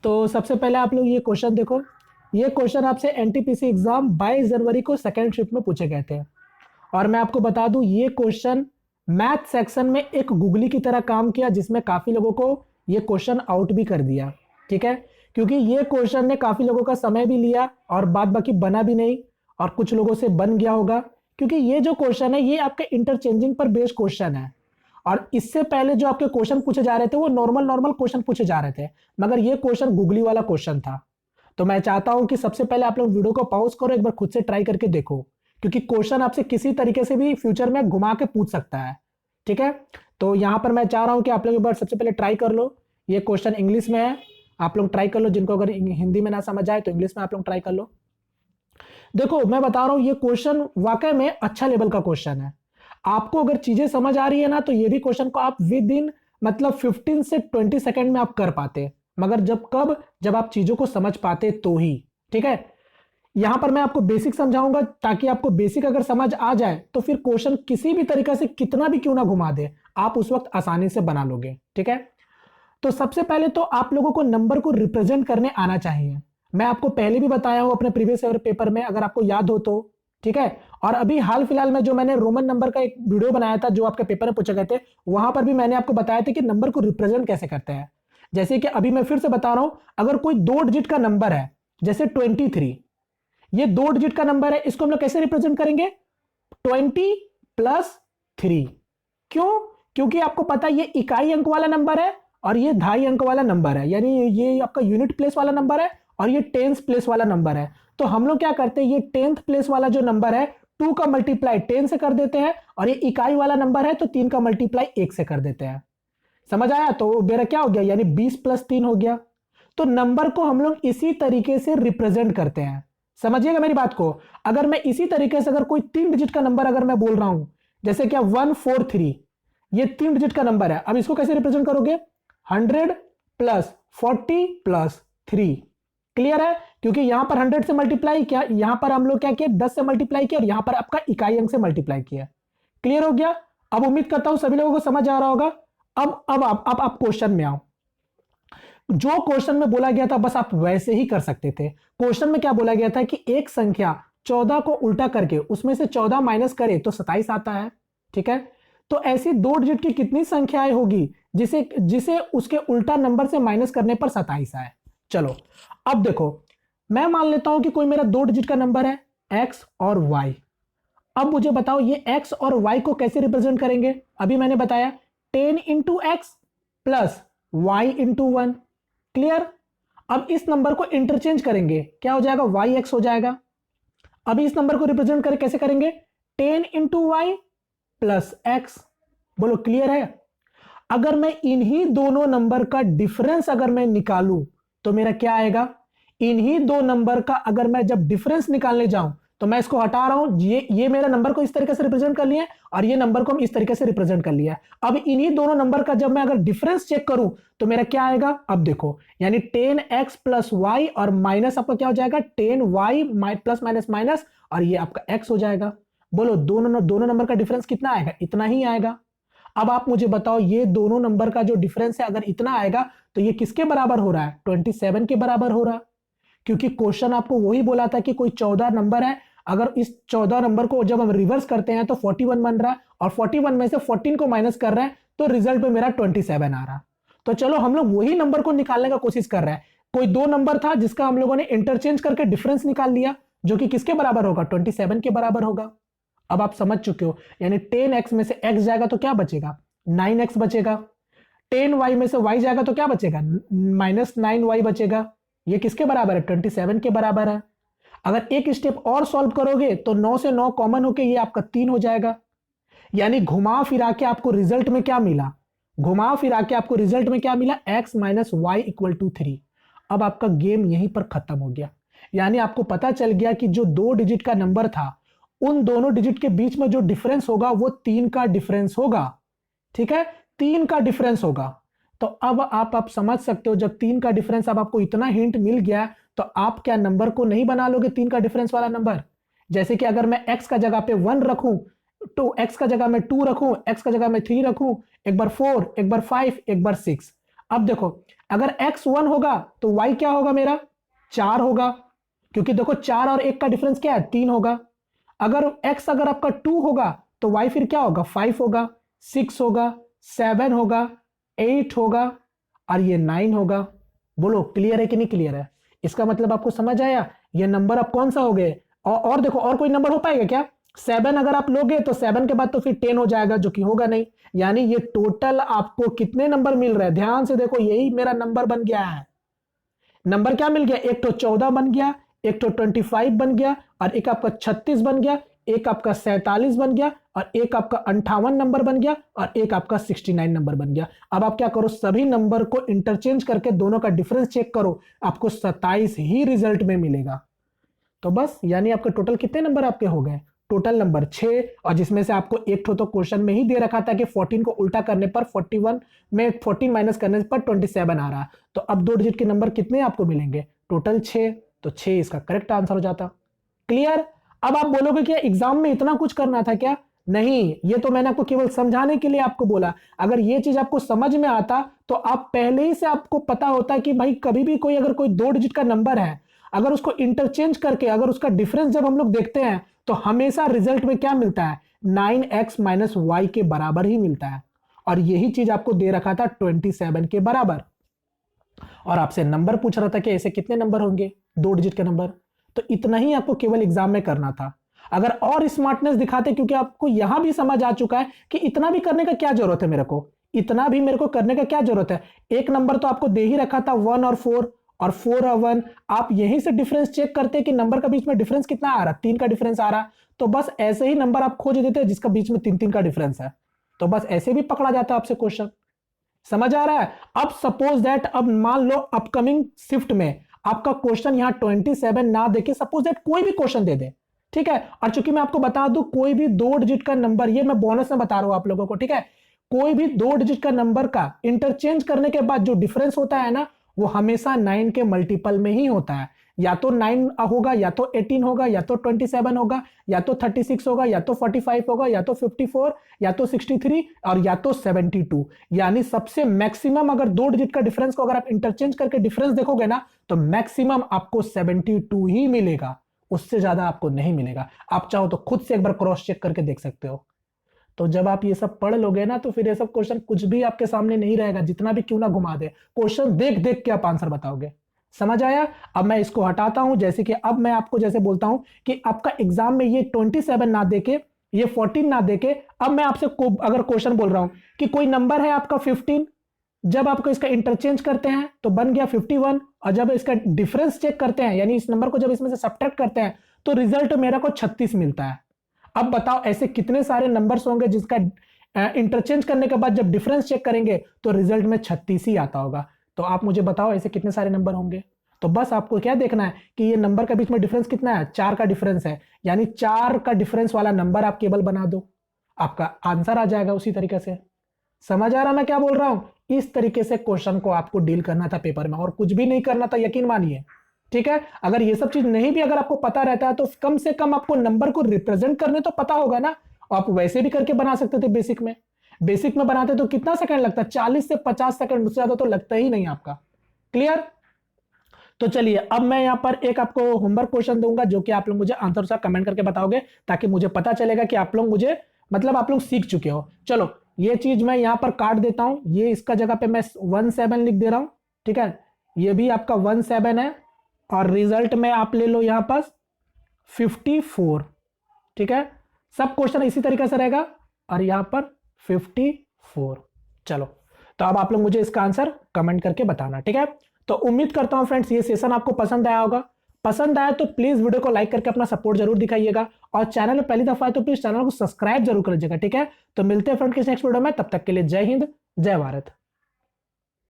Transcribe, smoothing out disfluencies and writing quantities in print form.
तो सबसे पहले आप लोग ये क्वेश्चन देखो। ये क्वेश्चन आपसे एनटीपीसी एग्जाम 22 जनवरी को सेकेंड शिफ्ट में पूछे गए थे। और मैं आपको बता दूं ये क्वेश्चन मैथ सेक्शन में एक गूगली की तरह काम किया, जिसमें काफी लोगों को ये क्वेश्चन आउट भी कर दिया। ठीक है, क्योंकि ये क्वेश्चन ने काफी लोगों का समय भी लिया और बाद बाकी बना भी नहीं, और कुछ लोगों से बन गया होगा, क्योंकि ये जो क्वेश्चन है ये आपके इंटरचेंजिंग पर बेस्ड क्वेश्चन है। और इससे पहले जो आपके क्वेश्चन पूछे जा रहे थे वो नॉर्मल नॉर्मल क्वेश्चन पूछे जा रहे थे, मगर ये क्वेश्चन गूगली वाला क्वेश्चन था। तो मैं चाहता हूं कि सबसे पहले आप लोग वीडियो को पॉज करो, एक बार खुद से ट्राई करके देखो, क्योंकि क्वेश्चन आपसे किसी तरीके से भी फ्यूचर में घुमा के पूछ सकता है। ठीक है, तो यहां पर मैं चाह रहा हूं कि आप लोग एक बार सबसे पहले ट्राई कर लो। ये क्वेश्चन इंग्लिश में है, आप लोग ट्राई कर लो। जिनको अगर हिंदी में ना समझ आए तो इंग्लिश में आप लोग ट्राई कर लो। देखो मैं बता रहा हूं ये क्वेश्चन वाकई में अच्छा लेवल का क्वेश्चन है। आपको अगर चीजें समझ आ रही है ना तो ये भी क्वेश्चन को आप विद इन मतलब 15 से 20 सेकंड में आप कर पाते, मगर जब आप चीजों को समझ पाते तो ही। ठीक है, यहां पर मैं आपको बेसिक समझाऊंगा, ताकि आपको बेसिक अगर समझ आ जाए तो फिर क्वेश्चन किसी भी तरीके से कितना भी क्यों ना घुमा दे, आप उस वक्त आसानी से बना लोगे। ठीक है, तो सबसे पहले तो आप लोगों को नंबर को रिप्रेजेंट करने आना चाहिए। मैं आपको पहले भी बताया हूं अपने प्रीवियस पेपर में, अगर आपको याद हो तो। ठीक है, और अभी हाल फिलहाल में जो मैंने रोमन नंबर का एक वीडियो बनाया था जो आपके पेपर में पूछे गए थे, वहां पर भी मैंने आपको बताया था कि नंबर को रिप्रेजेंट कैसे करते हैं। जैसे कि अभी मैं फिर से बता रहा हूं, अगर कोई 2 डिजिट का नंबर है जैसे 23, ये 2 डिजिट का नंबर है, इसको हम लोग कैसे रिप्रेजेंट करेंगे? 20+3। क्यों? क्योंकि आपको पता है ये इकाई अंक वाला नंबर है और ये दहाई अंक वाला नंबर है, यानी ये आपका यूनिट प्लेस वाला नंबर है और ये टेंथ प्लेस वाला नंबर है। तो हम लोग क्या करते हैं, ये टेंथ प्लेस वाला जो नंबर है 2 का मल्टीप्लाई 10 से कर देते हैं, और ये इकाई वाला नंबर है तो 3 का मल्टीप्लाई 1 से कर देते हैं। समझ आया? तो मेरा क्या हो गया, यानी 20+3 हो गया। तो नंबर को हम लोग इसी तरीके से रिप्रेजेंट करते हैं। समझिएगा मेरी बात को। अगर मैं इसी तरीके से अगर कोई 3 डिजिट का नंबर अगर मैं बोल रहा हूं, जैसे क्या 143, ये 3 डिजिट का नंबर है, अब इसको कैसे रिप्रेजेंट करोगे? 100+40+3। क्लियर है? क्योंकि यहां पर 100 से मल्टीप्लाई किया, यहां पर हम लोग क्या किया, 10 से मल्टीप्लाई किया, और यहां पर आपका इकाई अंक से मल्टीप्लाई किया। क्लियर हो गया? अब उम्मीद करता हूं सभी लोगों को समझ आ रहा होगा। अब आप क्वेश्चन में आओ। जो क्वेश्चन में बोला गया था बस आप वैसे ही कर सकते थे। क्वेश्चन में क्या बोला गया था कि एक संख्या 14 को उल्टा करके उसमें से 14 माइनस करे तो 27 आता है। ठीक है, तो ऐसी 2 डिजिट की कितनी संख्याएं होगी जिसे जिसे उसके उल्टा नंबर से माइनस करने पर 27 आए? चलो अब देखो, मैं मान लेता हूं कि कोई मेरा 2 डिजिट का नंबर है x और y। अब मुझे बताओ ये x और y को कैसे रिप्रेजेंट करेंगे? अभी मैंने बताया 10 into x plus y into 1। Clear? अब इस नंबर को इंटरचेंज करेंगे, क्या हो जाएगा? वाई एक्स हो जाएगा। अभी इस नंबर को रिप्रेजेंट कर कैसे करेंगे? 10 इंटू वाई प्लस एक्स। बोलो क्लियर है? अगर मैं इन्हीं दोनों नंबर का डिफरेंस अगर मैं निकालूं तो मेरा क्या आएगा? इन्हीं दो नंबर का अगर मैं जब डिफरेंस निकालने जाऊं तो मैं इसको हटा रहा हूं, ये मेरा नंबर को इस तरीके से रिप्रेजेंट कर लिया और ये नंबर को हम इस तरीके से रिप्रेजेंट कर लिया। अब इन्हीं दोनों नंबर का जब मैं अगर डिफरेंस चेक करूं तो मेरा क्या आएगा? अब देखो, यानी 10x प्लस वाई और माइनस आपका क्या हो जाएगा? 10y प्लस माइनस माइनस, और ये आपका x हो जाएगा। बोलो दोनों नंबर का डिफरेंस कितना आएगा? इतना ही आएगा। अब आप मुझे बताओ, ये दोनों नंबर का जो डिफरेंस है अगर इतना आएगा तो ये किसके बराबर हो रहा है? 27 के बराबर हो रहा है। क्योंकि क्वेश्चन आपको वही बोला था कि कोई 14 नंबर है, अगर इस 14 नंबर को जब हम रिवर्स करते हैं तो 41 बन रहा है, और 41 में से 14 को माइनस कर रहे हैं तो रिजल्ट में मेरा 27 आ रहा। तो चलो हम लोग वही नंबर को निकालने का कोशिश कर रहे हैं। कोई 2 नंबर था जिसका हम लोगों ने इंटरचेंज करके डिफरेंस निकाल लिया, जो कि किसके बराबर होगा? 27 के बराबर होगा। अब आप समझ चुके हो, यानी 10x में से x जाएगा तो क्या बचेगा? 9x बचेगा। 10y में से y जाएगा तो क्या बचेगा? -9y बचेगा। ये किसके बराबर है? 27 के बराबर है। अगर एक स्टेप और सॉल्व करोगे तो 9 से 9 कॉमन होके ये आपका 3 हो जाएगा। यानी घुमा फिरा के आपको रिजल्ट में क्या मिला? घुमा फिरा के आपको रिजल्ट में क्या मिला? x minus y equal to 3। अब आपका गेम यहीं पर खत्म हो गया। यानी आपको पता चल गया कि जो 2 डिजिट का नंबर था उन दोनों डिजिट के बीच में जो डिफरेंस होगा वो 3 का डिफरेंस होगा। ठीक है, 3 का डिफरेंस होगा। तो अब आप समझ सकते हो, जब 3 का डिफरेंस, अब आपको इतना हिंट मिल गया तो आप क्या नंबर को नहीं बना लोगे 3 का डिफरेंस वाला नंबर? जैसे कि अगर मैं x का जगह पे 1 रखूं तो x का जगह में 2 रखूं, x का जगह में 3 रखूं, एक बार 4, एक बार 5, एक बार 6। अब देखो अगर x 1 होगा तो y क्या होगा मेरा 4 होगा, क्योंकि देखो 4 और 1 का डिफरेंस क्या है 3 होगा। अगर x अगर आपका 2 होगा तो y फिर क्या होगा 5 होगा, 6 होगा, 7 होगा, 8 होगा और ये 9 होगा। बोलो क्लियर है कि नहीं क्लियर है? इसका मतलब आपको समझ आया ये नंबर अब कौन सा हो गए। और देखो और कोई नंबर हो पाएगा क्या? 7 अगर आप लोगे तो 7 के बाद तो फिर 10 हो जाएगा, जो कि होगा नहीं। यानी ये टोटल आपको कितने नंबर मिल रहे हैं? ध्यान से देखो, यही मेरा नंबर बन गया है। नंबर क्या मिल गया? एक तो 14 बन गया, एक तो 25 बन गया, और एक आपका 36 बन गया, एक आपका 47 बन गया, और एक आपका 58 नंबर बन गया, और एक आपका 69 नंबर बन गया। अब आप क्या करो, सभी नंबर को इंटरचेंज करके दोनों का डिफरेंस चेक करो, आपको 27 ही रिजल्ट में मिलेगा। तो बस यानी आपके टोटल कितने नंबर आपके हो गए? टोटल नंबर 6, और जिसमें से आपको एक तो क्वेश्चन में ही दे रखा था कि 14 को उल्टा करने पर 41 में 14 माइनस करने पर 27 आ रहा। तो अब 2 डिजिट के नंबर कितने आपको मिलेंगे? टोटल 6, तो 6 इसका करेक्ट आंसर हो जाता। क्लियर? अब आप बोलोगे कि एग्जाम में इतना कुछ करना था क्या? नहीं, ये तो मैंने आपको केवल समझाने के लिए आपको बोला। अगर ये चीज आपको समझ में आता तो आप पहले ही से आपको पता होता कि भाई कभी भी कोई अगर कोई 2 डिजिट का नंबर है, अगर उसको इंटरचेंज करके अगर उसका डिफरेंस जब हम लोग देखते हैं तो हमेशा रिजल्ट में क्या मिलता है? 9x माइनस वाई के बराबर ही मिलता है। और यही चीज आपको दे रखा था 27 के बराबर, और आपसे नंबर पूछ रहा था कि ऐसे कितने नंबर होंगे 2 डिजिट के नंबर। तो इतना ही आपको केवल एग्जाम में करना था। अगर और स्मार्टनेस दिखाते, क्योंकि आपको यहां भी समझ आ चुका है कि इतना भी करने का क्या जरूरत है, इतना भी मेरे को करने का क्या जरूरत है। एक नंबर तो आपको दे ही रखा था 1 और 4, और 4 और 1, आप यहीं से डिफरेंस चेक करते कि नंबर का बीच में डिफरेंस कितना आ रहा, 3 का डिफरेंस आ रहा। तो बस ऐसे ही नंबर आप खोज देते जिसका बीच में 3 3 का डिफरेंस है। तो बस ऐसे भी पकड़ा जाता आपसे क्वेश्चन। समझ आ रहा है? अब सपोज दैट, अब मान लो अपकमिंग शिफ्ट में आपका क्वेश्चन यहां 27 ना देके सपोज दैट कोई भी क्वेश्चन दे दे, ठीक है। और चूंकि मैं आपको बता दूं कोई भी 2 डिजिट का नंबर, ये मैं बोनस में बता रहा हूं आप लोगों को, ठीक है। कोई भी 2 डिजिट का नंबर का इंटरचेंज करने के बाद जो डिफरेंस होता है ना, वो हमेशा 9 के मल्टीपल में ही होता है। या तो 9 होगा, या तो 18 होगा, या तो 27 होगा, या तो 36 होगा, या तो 45 होगा, या तो 54, या तो 63, और या तो 72। यानी सबसे मैक्सिमम अगर 2 डिजिट का डिफरेंस को अगर आप इंटरचेंज करके डिफरेंस देखोगे ना, तो मैक्सिमम आपको 72 ही मिलेगा, उससे ज्यादा आपको नहीं मिलेगा। आप चाहो तो खुद से एक बार क्रॉस चेक करके देख सकते हो। तो जब आप ये सब पढ़ लोगे ना, तो फिर ये सब क्वेश्चन कुछ भी आपके सामने नहीं रहेगा, जितना भी क्यों ना घुमा दे, क्वेश्चन देख देख के आप आंसर बताओगे। समझ आया? अब मैं इसको हटाता हूं, जैसे कि अब मैं आपको जैसे बोलता हूं कि आपका एग्जाम में ये 27 ना देके, ये 14 ना देके, अब मैं आपसे अगर क्वेश्चन बोल रहा हूं कि कोई नंबर है आपका 15, जब आपको इसका इंटरचेंज करते हैं तो बन गया 51, और जब इसका डिफरेंस चेक करते हैं, यानी इस नंबर को जब इसमें से सब्ट्रैक्ट करते हैं, तो रिजल्ट मेरा को 36 मिलता है। अब बताओ ऐसे कितने सारे नंबर्स होंगे जिसका इंटरचेंज करने के बाद जब डिफरेंस चेक करेंगे तो रिजल्ट में 36 ही आता होगा। तो आप मुझे बताओ ऐसे कितने सारे नंबर होंगे। तो बस आपको क्या देखना है कि ये नंबर के बीच में डिफरेंस कितना है, 4 का डिफरेंस है, यानी 4 का डिफरेंस वाला नंबर आप केवल बना दो, आपका आंसर आ जाएगा उसी तरीके से। समझ आ रहा मैं क्या बोल रहा हूं? इस तरीके से क्वेश्चन को आपको डील करना था पेपर में, और कुछ भी नहीं करना था, यकीन मानिए, ठीक है। अगर ये सब चीज नहीं भी अगर आपको पता रहता है तो कम से कम आपको नंबर को रिप्रेजेंट करने तो पता होगा ना। आप वैसे भी करके बना सकते थे बेसिक में बनाते तो कितना सेकंड लगता, 40 से 50 सेकंड, उससे ज्यादा तो लगता ही नहीं आपका। क्लियर? तो चलिए अब मैं यहां पर एक आपको होमवर्क क्वेश्चन दूंगा, जो कि आप लोग मुझे आंसर सा कमेंट करके बताओगे, ताकि मुझे पता चलेगा कि आप लोग मुझे मतलब आप लोग सीख चुके हो। चलो ये चीज मैं यहां पर काट देता हूं, ये इसका जगह पे मैं 17 लिख दे रहा हूं, ठीक है। ये भी आपका 17 है, और रिजल्ट में आप ले लो यहां पास 54, ठीक है। सब क्वेश्चन इसी तरीके से रहेगा, और यहां पर 54। चलो तो अब आप लोग मुझे इसका आंसर कमेंट करके बताना, ठीक है। तो उम्मीद करता हूं फ्रेंड्स ये सेशन आपको पसंद आया होगा। पसंद आया तो प्लीज वीडियो को लाइक करके अपना सपोर्ट जरूर दिखाइएगा, और चैनल में पहली दफा है तो प्लीज चैनल को सब्सक्राइब जरूर कर लीजिएगा, ठीक है। तो मिलते हैं फ्रेंड किसी नेक्स्ट वीडियो में, तब तक के लिए जय हिंद, जय भारत।